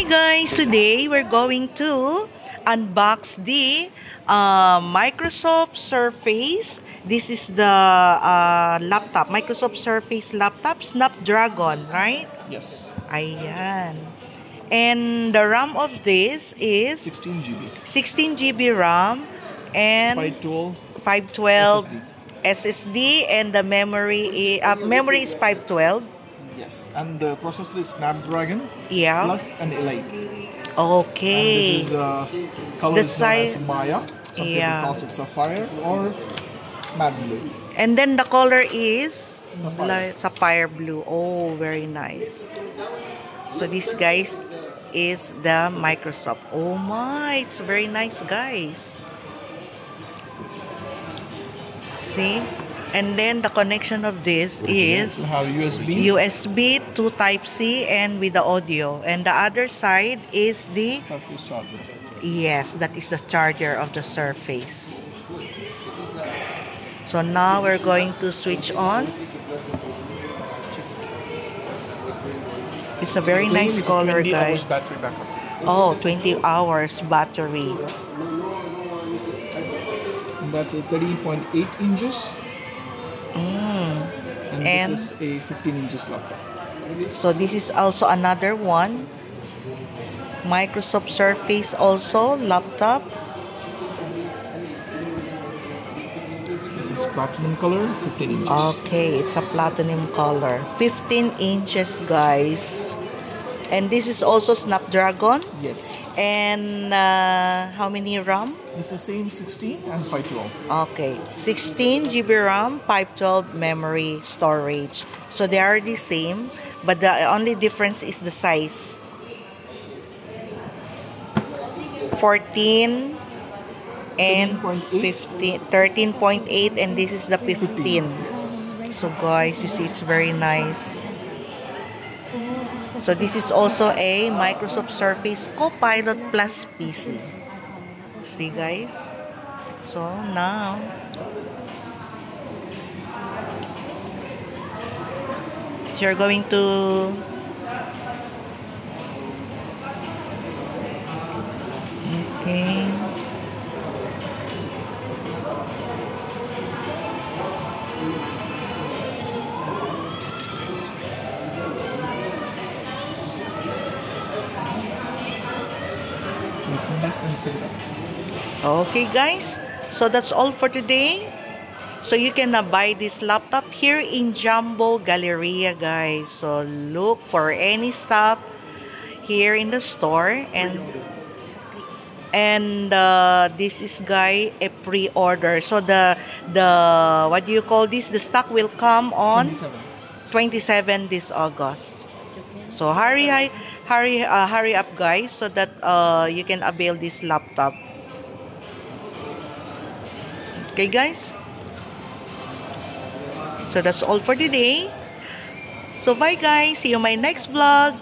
guys, today we're going to unbox the Microsoft Surface. This is the laptop, Microsoft Surface laptop, Snapdragon, right? Yes. Ayan. And the RAM of this is 16 GB. 16 GB RAM and 512 SSD, and the memory is 512. Yes, and the processor is Snapdragon Plus and Elite. Okay. And this is color is known as Maya. Some people call it Sapphire or Matte Blue. And then the color is Sapphire blue. Oh, very nice. So this, guys, is the Microsoft. Oh my, it's very nice, guys. See? And then the connection of this is USB to Type-C and with the audio. And the other side is the Surface charger. Yes, that is the charger of the Surface. So now we're going to switch on. It's a very nice color, guys. 20 hours battery backup. Oh, 20 hours battery. And that's a 13.8 inches. And this is a 15 inches laptop. So this is also another one. Microsoft Surface also laptop. This is platinum color, 15 inches. Okay, it's a platinum color. 15 inches, guys. And this is also Snapdragon. Yes. And how many RAM? This is same 16 and 512. Okay, 16 GB RAM, 512 memory storage. So they are the same, but the only difference is the size. 14 and 15, 13.8, and this is the 15. So guys, you see it's very nice. So this is also a Microsoft Surface Copilot Plus PC. See, guys? So now you're going to okay. Come back and set it up. Okay, guys, so that's all for today. So you can buy this laptop here in Jumbo Galleria, guys. So look for any stuff here in the store, and this is, guy, a pre-order. So the what do you call this? The stock will come on 27 this August. So hurry up, guys, so that you can avail this laptop. Okay, guys? So that's all for today. So bye, guys. See you in my next vlog.